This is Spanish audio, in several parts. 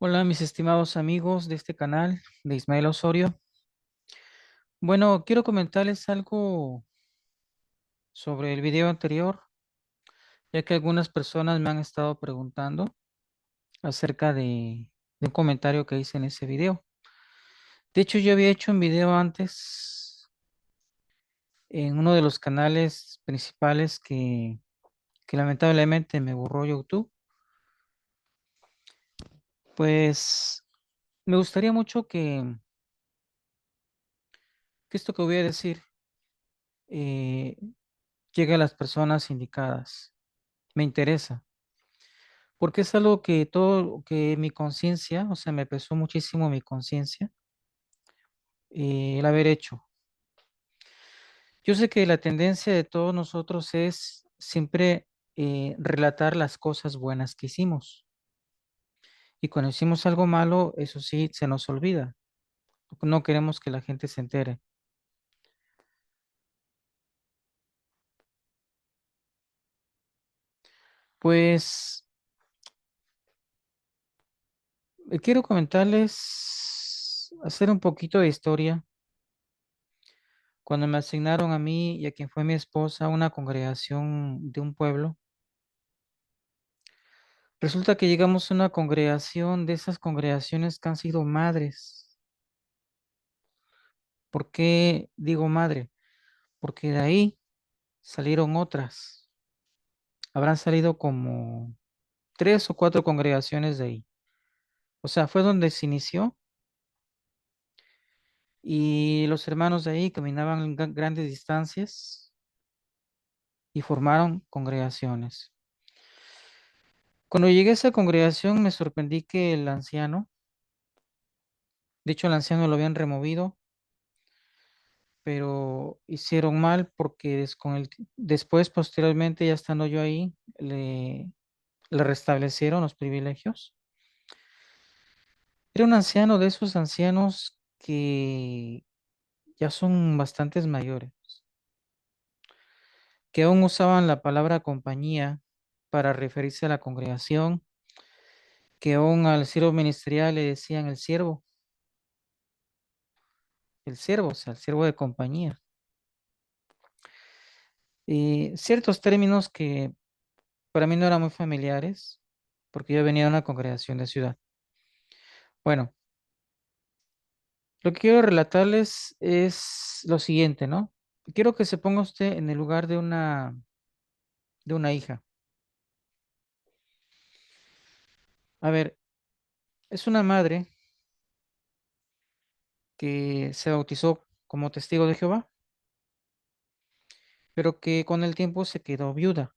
Hola, mis estimados amigos de este canal de Ismael Osorio. Bueno, quiero comentarles algo sobre el video anterior, ya que algunas personas me han estado preguntando acerca de un comentario que hice en ese video. De hecho, yo había hecho un video antes en uno de los canales principales que lamentablemente me borró YouTube. Pues me gustaría mucho que esto que voy a decir eh, llegue a las personas indicadas. Me interesa. Porque es algo que todo, que mi conciencia, o sea, me pesó muchísimo mi conciencia el haber hecho. Yo sé que la tendencia de todos nosotros es siempre relatar las cosas buenas que hicimos. Y cuando hicimos algo malo, eso sí, se nos olvida. No queremos que la gente se entere. Pues quiero comentarles, hacer un poquito de historia. Cuando me asignaron a mí y a quien fue mi esposa una congregación de un pueblo, resulta que llegamos a una congregación de esas congregaciones que han sido madres. ¿Por qué digo madre? Porque de ahí salieron otras. Habrán salido como tres o cuatro congregaciones de ahí. O sea, fue donde se inició y los hermanos de ahí caminaban grandes distancias y formaron congregaciones. Cuando llegué a esa congregación me sorprendí que el anciano, de hecho el anciano lo habían removido, pero hicieron mal porque después, posteriormente, ya estando yo ahí, le restablecieron los privilegios. Era un anciano de esos ancianos que ya son bastantes mayores, que aún usaban la palabra compañía para referirse a la congregación, que aún al siervo ministerial le decían el siervo, o sea, el siervo de compañía. Y ciertos términos que para mí no eran muy familiares, porque yo venía de una congregación de ciudad. Bueno, lo que quiero relatarles es lo siguiente, ¿no? Quiero que se ponga usted en el lugar de una hija. A ver, es una madre que se bautizó como testigo de Jehová, pero que con el tiempo se quedó viuda.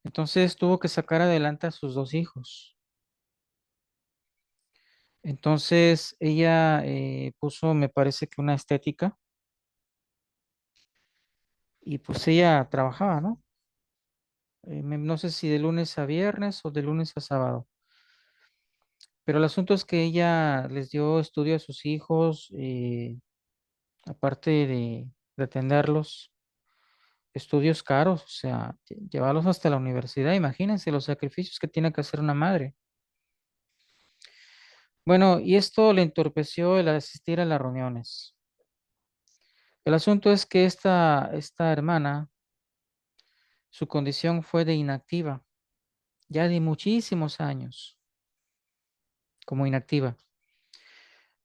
Entonces tuvo que sacar adelante a sus dos hijos. Entonces ella puso, me parece que una estética, y pues ella trabajaba, ¿no? No sé si de lunes a viernes o de lunes a sábado. Pero el asunto es que ella les dio estudio a sus hijos, aparte de atenderlos, estudios caros, o sea, llevarlos hasta la universidad. Imagínense los sacrificios que tiene que hacer una madre. Bueno, y esto le entorpeció el asistir a las reuniones. El asunto es que esta hermana, su condición fue de inactiva, ya de muchísimos años como inactiva.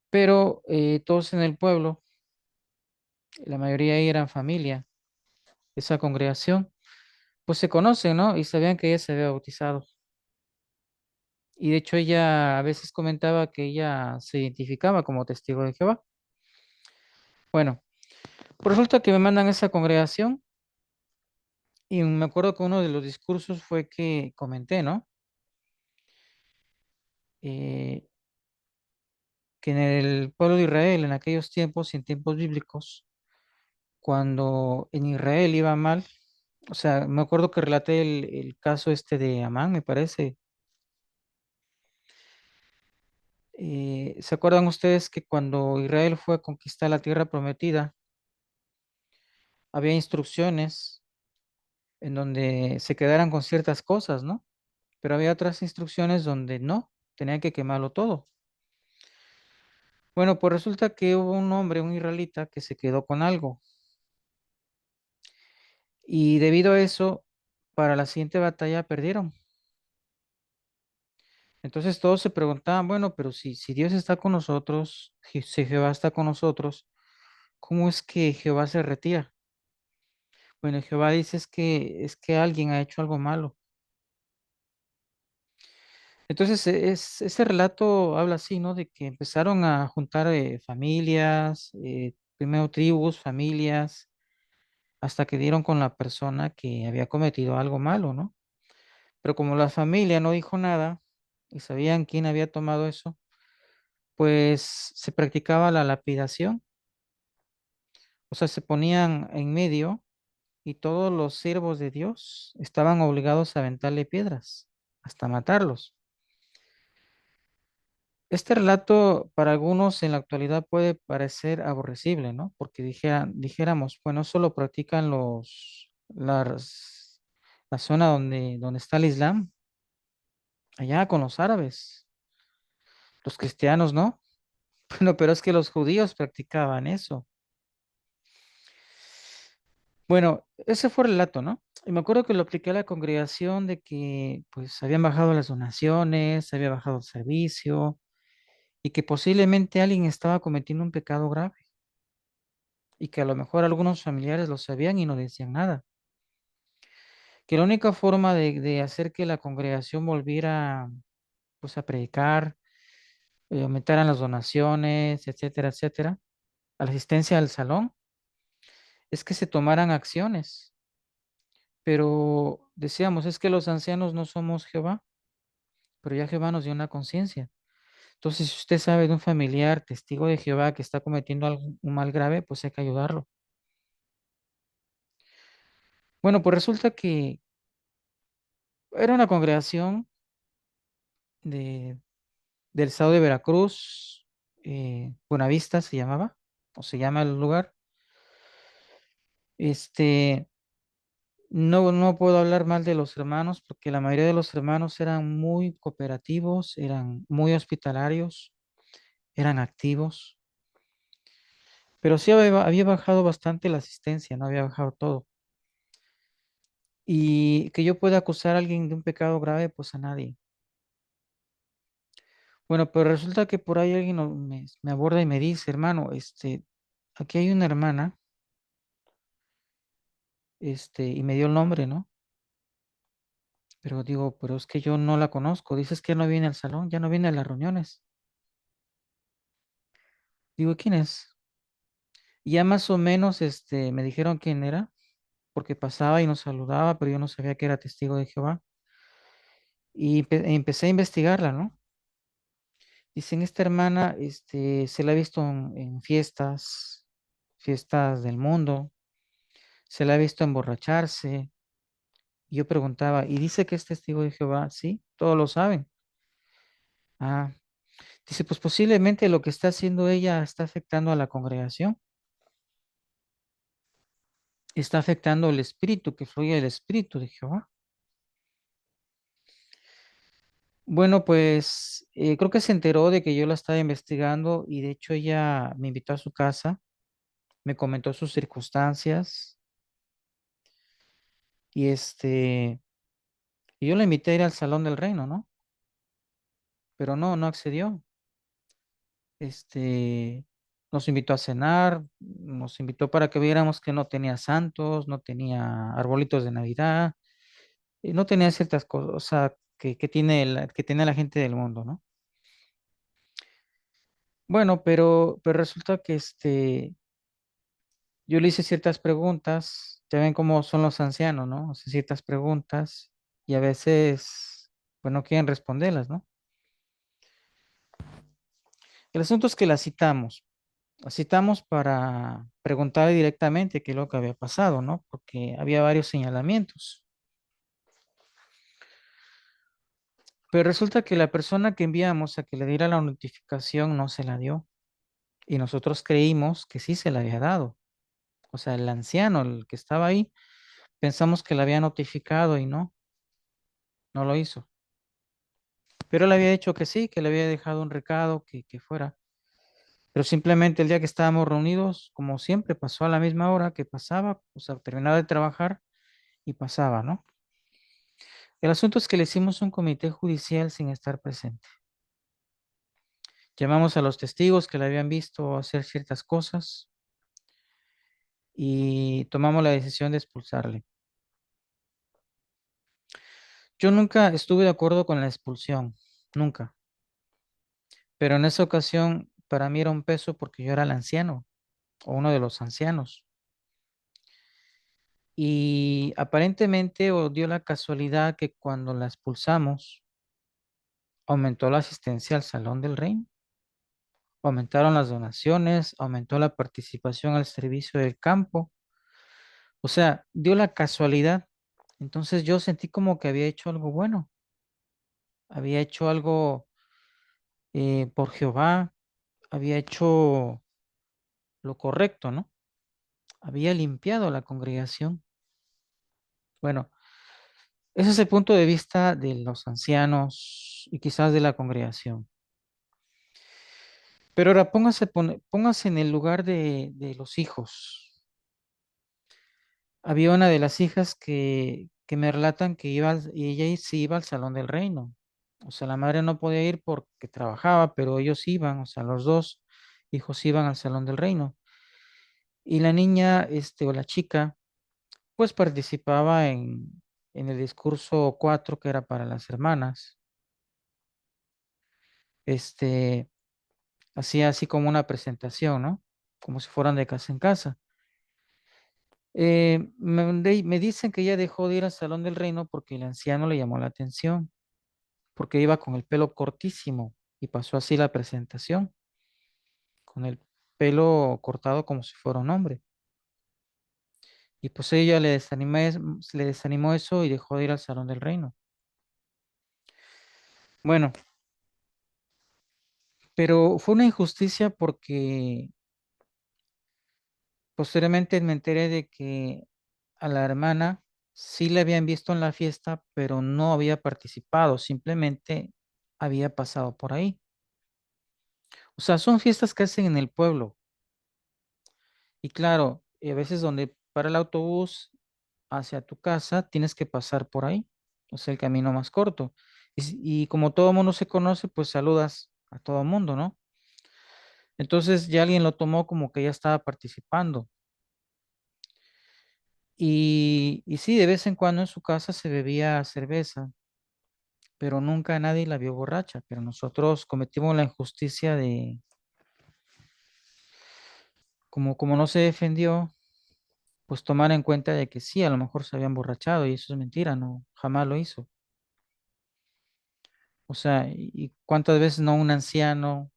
Pero todos en el pueblo, la mayoría ahí eran familia, esa congregación, pues se conocen, ¿no? Y sabían que ella se había bautizado. Y de hecho ella a veces comentaba que ella se identificaba como testigo de Jehová. Bueno, pues resulta que me mandan a esa congregación y me acuerdo que uno de los discursos fue que comenté, ¿no? Eh, que en el pueblo de Israel, en aquellos tiempos y en tiempos bíblicos, cuando en Israel iba mal, o sea, me acuerdo que relaté el caso este de Amán, me parece. ¿Se acuerdan ustedes que cuando Israel fue a conquistar la tierra prometida, había instrucciones en donde se quedaran con ciertas cosas, ¿no? pero había otras instrucciones donde no, tenían que quemarlo todo. Bueno, pues resulta que hubo un hombre, un israelita, que se quedó con algo. Y debido a eso, para la siguiente batalla perdieron. Entonces todos se preguntaban, bueno, pero si Dios está con nosotros, si Jehová está con nosotros, ¿cómo es que Jehová se retira? Bueno, Jehová dice es que alguien ha hecho algo malo. Entonces, ese relato habla así, ¿no? De que empezaron a juntar familias, primero tribus, familias, hasta que dieron con la persona que había cometido algo malo, ¿no? Pero como la familia no dijo nada y sabían quién había tomado eso, pues se practicaba la lapidación, o sea, se ponían en medio y todos los siervos de Dios estaban obligados a aventarle piedras hasta matarlos. Este relato para algunos en la actualidad puede parecer aborrecible, ¿no? Porque dijéramos, bueno, solo practican la zona donde está el Islam, allá con los árabes, los cristianos, ¿no? Bueno, pero es que los judíos practicaban eso. Bueno, ese fue el relato, ¿no? Y me acuerdo que lo apliqué a la congregación de que pues habían bajado las donaciones, había bajado el servicio y que posiblemente alguien estaba cometiendo un pecado grave y que a lo mejor algunos familiares lo sabían y no decían nada. Que la única forma de hacer que la congregación volviera pues a predicar, aumentaran las donaciones, etcétera, etcétera, a la asistencia al salón, es que se tomaran acciones. Pero decíamos, es que los ancianos no somos Jehová, pero ya Jehová nos dio una conciencia. Entonces, si usted sabe de un familiar testigo de Jehová que está cometiendo un mal grave, pues hay que ayudarlo. Bueno, pues resulta que era una congregación de, del estado de Veracruz, Buenavista se llamaba, o se llama el lugar. Este, no puedo hablar mal de los hermanos porque la mayoría de los hermanos eran muy cooperativos, eran muy hospitalarios, eran activos, pero sí había bajado bastante la asistencia, no había bajado todo. Y que yo pueda acusar a alguien de un pecado grave, pues a nadie. Bueno, pero resulta que por ahí alguien me aborda y me dice, hermano, aquí hay una hermana, y me dio el nombre, ¿no? Pero digo, pero es que yo no la conozco. Dices que no viene al salón, ya no viene a las reuniones. Digo, ¿quién es? Y ya más o menos, me dijeron quién era, porque pasaba y nos saludaba, pero yo no sabía que era testigo de Jehová. Y empecé a investigarla, ¿no? Dicen, esta hermana, se la ha visto en fiestas, fiestas del mundo, se la ha visto emborracharse. Y yo preguntaba, ¿y dice que es testigo de Jehová? Sí, todos lo saben. Ah, dice, pues posiblemente lo que está haciendo ella está afectando a la congregación, está afectando el espíritu, que fluye el espíritu de Jehová. Bueno, pues creo que se enteró de que yo la estaba investigando y de hecho ella me invitó a su casa, me comentó sus circunstancias y y yo la invité a ir al Salón del Reino, ¿no? Pero no accedió. Este, nos invitó a cenar, nos invitó para que viéramos que no tenía santos, no tenía arbolitos de Navidad, no tenía ciertas cosas, o sea, que tiene la gente del mundo, ¿no? Bueno, pero resulta que yo le hice ciertas preguntas, ya ven cómo son los ancianos, ¿no? Hace ciertas preguntas y a veces, pues no quieren responderlas, ¿no? El asunto es que la citamos para preguntarle directamente qué es lo que había pasado, ¿no? Porque había varios señalamientos. Pero resulta que la persona que enviamos a que le diera la notificación no se la dio. Y nosotros creímos que sí se la había dado. O sea, el anciano, el que estaba ahí, pensamos que la había notificado y no lo hizo. Pero él había dicho que sí, que le había dejado un recado, que fuera. Pero simplemente el día que estábamos reunidos, como siempre, pasó a la misma hora que pasaba, o sea, terminaba de trabajar y pasaba, ¿no? El asunto es que le hicimos un comité judicial sin estar presente. Llamamos a los testigos que le habían visto hacer ciertas cosas y tomamos la decisión de expulsarle. Yo nunca estuve de acuerdo con la expulsión, nunca. Pero en esa ocasión para mí era un peso porque yo era el anciano o uno de los ancianos. Y aparentemente o dio la casualidad que cuando la expulsamos, aumentó la asistencia al Salón del Reino, aumentaron las donaciones, aumentó la participación al servicio del campo. O sea, dio la casualidad. Entonces yo sentí como que había hecho algo bueno, había hecho algo por Jehová, había hecho lo correcto, ¿no? Había limpiado la congregación. Bueno, ese es el punto de vista de los ancianos y quizás de la congregación. Pero ahora póngase en el lugar de los hijos. Había una de las hijas que me relatan que y ella sí iba al Salón del Reino. O sea, la madre no podía ir porque trabajaba, pero ellos iban, o sea, los dos hijos iban al Salón del Reino. Y la niña, o la chica, pues participaba en el discurso 4 que era para las hermanas. Este, hacía así como una presentación, ¿no? Como si fueran de casa en casa. Me dicen que ella dejó de ir al Salón del Reino porque el anciano le llamó la atención, porque iba con el pelo cortísimo y pasó así la presentación, con el pelo cortado como si fuera un hombre. Y pues ella le desanimó eso y dejó de ir al Salón del Reino. Bueno, pero fue una injusticia porque posteriormente me enteré de que a la hermana sí le habían visto en la fiesta, pero no había participado, simplemente había pasado por ahí. O sea, son fiestas que hacen en el pueblo. Y claro, a veces donde para el autobús hacia tu casa, tienes que pasar por ahí. O sea, el camino más corto. Y como todo mundo se conoce, pues saludas a todo mundo, ¿no? Entonces ya alguien lo tomó como que ya estaba participando. Y sí, de vez en cuando en su casa se bebía cerveza, pero nunca nadie la vio borracha. Pero nosotros cometimos la injusticia de, como no se defendió, pues tomar en cuenta de que sí, a lo mejor se había emborrachado y eso es mentira, no, jamás lo hizo. O sea, y cuántas veces no un anciano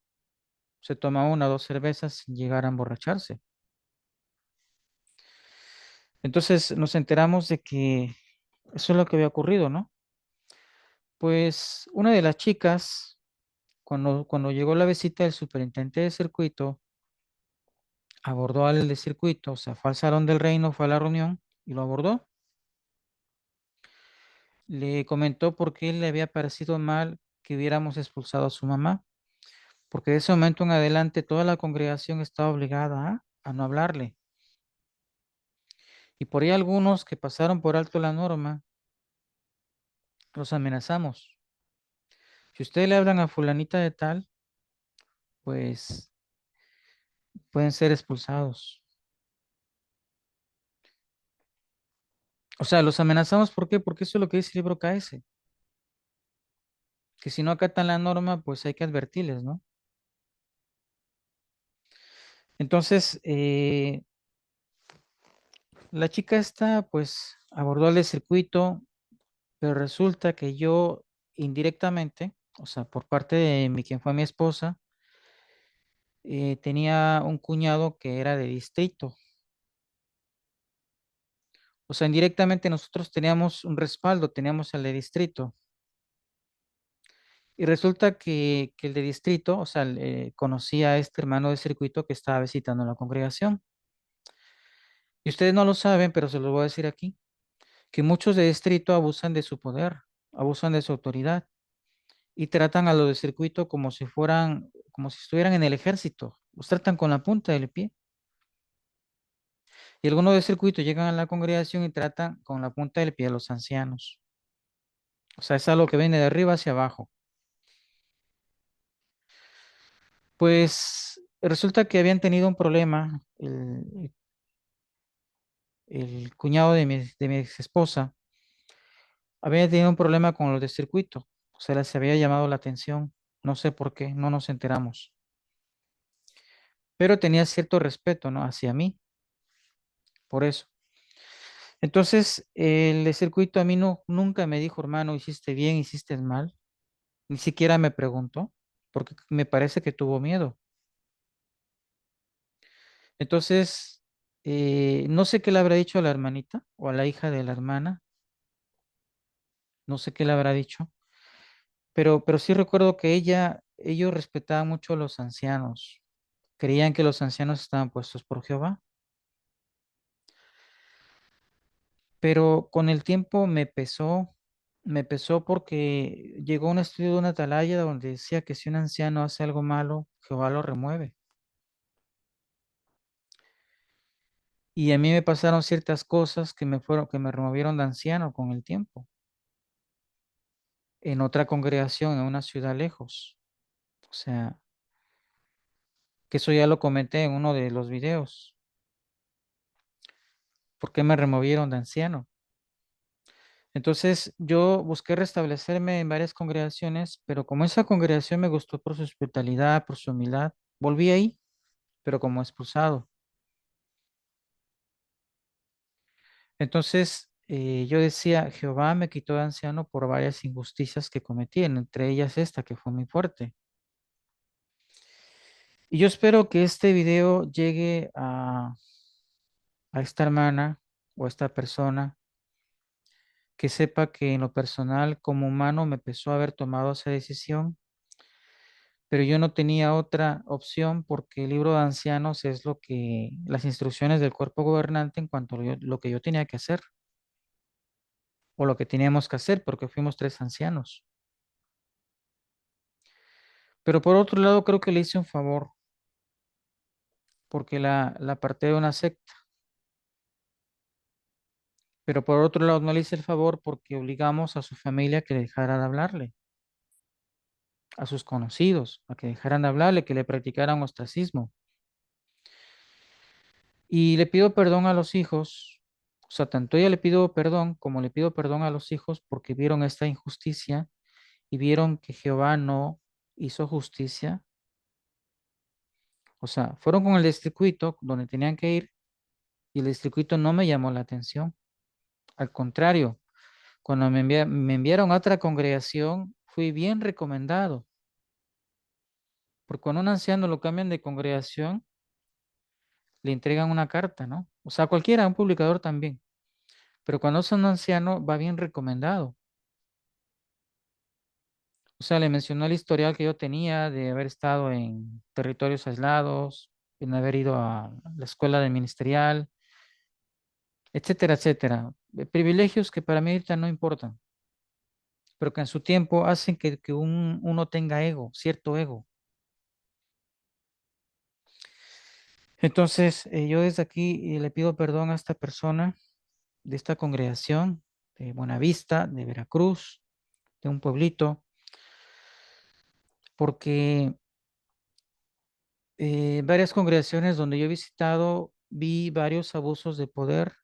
se toma una o dos cervezas sin llegar a emborracharse. Entonces nos enteramos de que eso es lo que había ocurrido, ¿no? Pues una de las chicas, cuando llegó la visita del superintendente de circuito, abordó al de circuito, o sea, fue al Salón del Reino, fue a la reunión y lo abordó. Le comentó por qué le había parecido mal que hubiéramos expulsado a su mamá, porque de ese momento en adelante toda la congregación estaba obligada a no hablarle. Y por ahí algunos que pasaron por alto la norma, los amenazamos. Si ustedes le hablan a fulanita de tal, pues pueden ser expulsados. O sea, los amenazamos, ¿por qué? Porque eso es lo que dice el libro KS, que si no acatan la norma, pues hay que advertirles, ¿no? Entonces, la chica esta, pues, abordó el circuito, pero resulta que yo indirectamente, o sea, por parte de quien fue mi esposa, tenía un cuñado que era de distrito. O sea, indirectamente nosotros teníamos un respaldo, teníamos el de distrito. Y resulta que el de distrito, o sea, conocía a este hermano de circuito que estaba visitando la congregación. Y ustedes no lo saben, pero se los voy a decir aquí, que muchos de distrito abusan de su poder, abusan de su autoridad. y tratan a los de circuito como si fueran, como si estuvieran en el ejército. Los tratan con la punta del pie. Y algunos de circuito llegan a la congregación y tratan con la punta del pie a los ancianos. O sea, es algo que viene de arriba hacia abajo. Pues resulta que habían tenido un problema. El cuñado de mi ex esposa había tenido un problema con los de circuito. O sea, les había llamado la atención. No sé por qué, no nos enteramos. Pero tenía cierto respeto, ¿no? Hacia mí, por eso. Entonces, el de circuito a mí no, nunca me dijo, hermano, hiciste bien, hiciste mal. Ni siquiera me preguntó, porque me parece que tuvo miedo. Entonces, no sé qué le habrá dicho a la hermanita o a la hija de la hermana, no sé qué le habrá dicho, pero sí recuerdo que ellos respetaban mucho a los ancianos, creían que los ancianos estaban puestos por Jehová, pero con el tiempo me pesó porque llegó un estudio de una atalaya donde decía que si un anciano hace algo malo, Jehová lo remueve. Y a mí me pasaron ciertas cosas que me removieron de anciano con el tiempo, en otra congregación, en una ciudad lejos. O sea, que eso ya lo comenté en uno de los videos. ¿Por qué me removieron de anciano? Entonces yo busqué restablecerme en varias congregaciones, pero como esa congregación me gustó por su hospitalidad, por su humildad, volví ahí, pero como expulsado. Entonces yo decía, Jehová me quitó de anciano por varias injusticias que cometí, entre ellas esta que fue muy fuerte. Y yo espero que este video llegue a esta hermana o a esta persona que sepa que en lo personal como humano me pesó haber tomado esa decisión, pero yo no tenía otra opción porque el libro de ancianos es las instrucciones del cuerpo gobernante en cuanto a lo que yo tenía que hacer o lo que teníamos que hacer porque fuimos tres ancianos. Pero por otro lado creo que le hice un favor porque la aparté de una secta, pero por otro lado no le hice el favor porque obligamos a su familia a que dejara de hablarle, a sus conocidos, a que dejaran de hablarle, que le practicaran ostracismo. Y le pido perdón a los hijos, o sea, tanto ella le pido perdón como le pido perdón a los hijos porque vieron esta injusticia y vieron que Jehová no hizo justicia. O sea, fueron con el distrito donde tenían que ir y el distrito no me llamó la atención. Al contrario, cuando me enviaron a otra congregación, fui bien recomendado, porque cuando un anciano lo cambian de congregación, le entregan una carta, ¿no? O sea, cualquiera, un publicador también. Pero cuando es un anciano, va bien recomendado. O sea, le mencionó el historial que yo tenía de haber estado en territorios aislados, en haber ido a la escuela de ministerial, etcétera, etcétera. Privilegios que para mí ahorita no importan, pero que en su tiempo hacen que uno tenga ego, cierto ego. Entonces, yo desde aquí le pido perdón a esta persona de esta congregación de Buenavista, de Veracruz, de un pueblito, porque varias congregaciones donde yo he visitado vi varios abusos de poder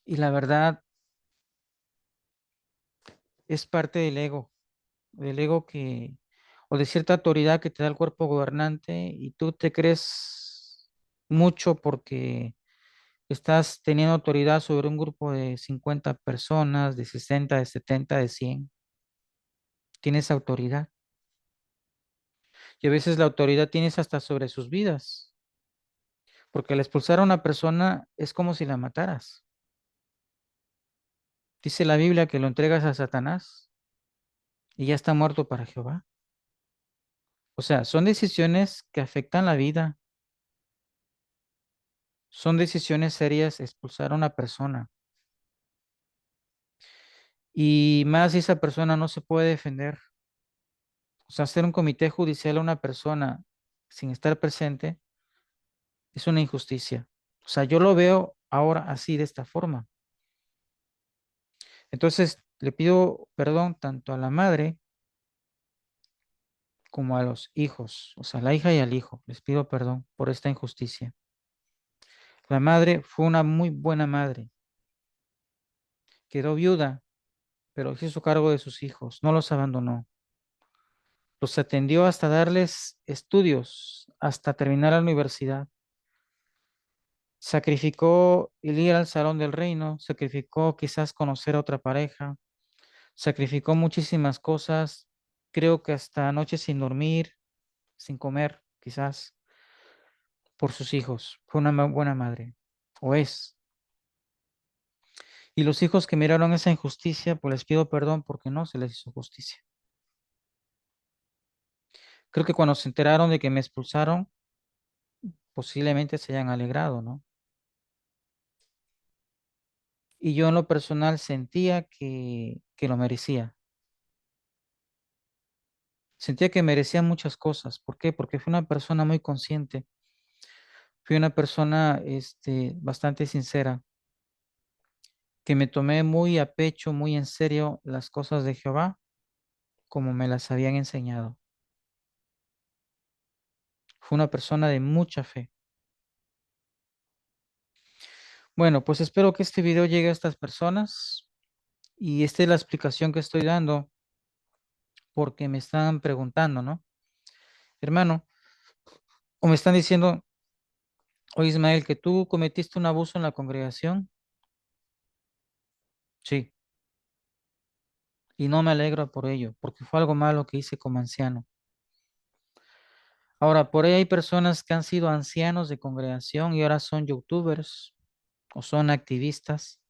y la verdad es parte del ego o de cierta autoridad que te da el cuerpo gobernante y tú te crees mucho porque estás teniendo autoridad sobre un grupo de 50 personas, de 60, de 70, de 100. Tienes autoridad. Y a veces la autoridad tienes hasta sobre sus vidas, porque al expulsar a una persona es como si la mataras. Dice la Biblia que lo entregas a Satanás y ya está muerto para Jehová. O sea, son decisiones que afectan la vida. Son decisiones serias expulsar a una persona. Y más si esa persona no se puede defender. O sea, hacer un comité judicial a una persona sin estar presente es una injusticia. O sea, yo lo veo ahora así, de esta forma. Entonces, le pido perdón tanto a la madre como a los hijos, o sea, a la hija y al hijo. Les pido perdón por esta injusticia. La madre fue una muy buena madre. Quedó viuda, pero hizo cargo de sus hijos, no los abandonó. Los atendió hasta darles estudios, hasta terminar la universidad. Sacrificó el ir al salón del reino, sacrificó quizás conocer a otra pareja, sacrificó muchísimas cosas, creo que hasta noches sin dormir, sin comer, quizás, por sus hijos. Fue una buena madre, o es. Y los hijos que miraron esa injusticia, pues les pido perdón porque no se les hizo justicia. Creo que cuando se enteraron de que me expulsaron, posiblemente se hayan alegrado, ¿no? Y yo en lo personal sentía que lo merecía. Sentía que merecía muchas cosas. ¿Por qué? Porque fui una persona muy consciente. Fui una persona bastante sincera, que me tomé muy a pecho, muy en serio las cosas de Jehová, como me las habían enseñado. Fui una persona de mucha fe. Bueno, pues espero que este video llegue a estas personas y esta es la explicación que estoy dando porque me están preguntando, ¿no? Hermano, o me están diciendo, oye Ismael, que tú cometiste un abuso en la congregación. Sí, y no me alegro por ello, porque fue algo malo que hice como anciano. Ahora, por ahí hay personas que han sido ancianos de congregación y ahora son youtubers o son activistas.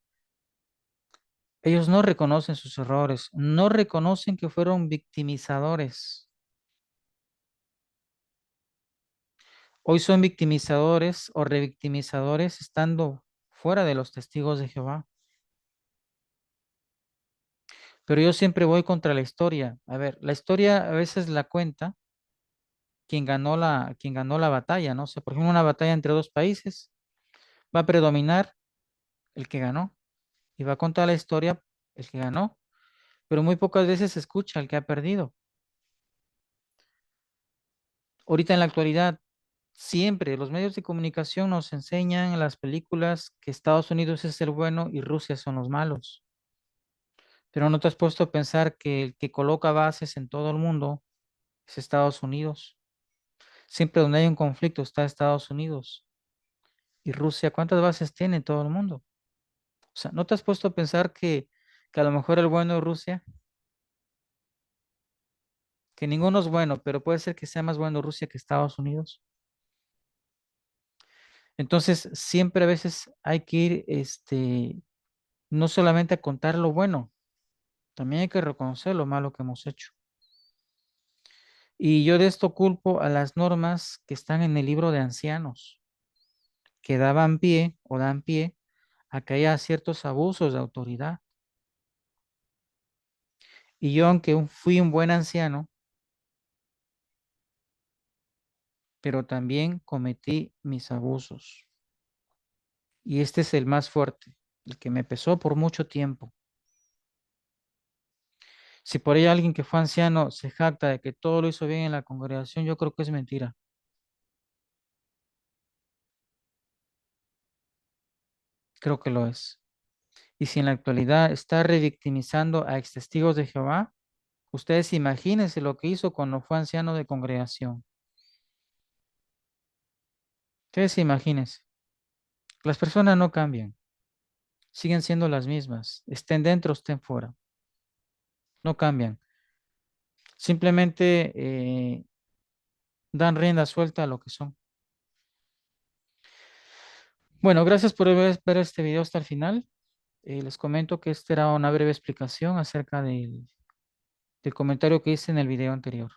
Ellos no reconocen sus errores, no reconocen que fueron victimizadores. Hoy son victimizadores o revictimizadores estando fuera de los testigos de Jehová. Pero yo siempre voy contra la historia. A ver, la historia a veces la cuenta quien ganó la batalla, ¿no? O sea, por ejemplo, una batalla entre dos países, va a predominar el que ganó y va a contar la historia el que ganó, pero muy pocas veces se escucha el que ha perdido. Ahorita en la actualidad, siempre los medios de comunicación nos enseñan en las películas que Estados Unidos es el bueno y Rusia son los malos. Pero no te has puesto a pensar que el que coloca bases en todo el mundo es Estados Unidos. Siempre donde hay un conflicto está Estados Unidos. ¿Y Rusia cuántas bases tiene en todo el mundo? O sea, ¿no te has puesto a pensar que a lo mejor el bueno es Rusia? Que ninguno es bueno, pero puede ser que sea más bueno Rusia que Estados Unidos. Entonces, siempre a veces hay que ir, no solamente a contar lo bueno, también hay que reconocer lo malo que hemos hecho. Y yo de esto culpo a las normas que están en el libro de ancianos, que daban pie o dan pie a que haya ciertos abusos de autoridad. Y yo, aunque fui un buen anciano, pero también cometí mis abusos. Y este es el más fuerte, el que me pesó por mucho tiempo. Si por ahí alguien que fue anciano se jacta de que todo lo hizo bien en la congregación, yo creo que es mentira. Creo que lo es. Y si en la actualidad está revictimizando a ex testigos de Jehová, ustedes imagínense lo que hizo cuando fue anciano de congregación. Ustedes imagínense. Las personas no cambian, siguen siendo las mismas. Estén dentro, estén fuera. No cambian. Simplemente dan rienda suelta a lo que son. Bueno, gracias por ver este video hasta el final. Les comento que esta era una breve explicación acerca del comentario que hice en el video anterior.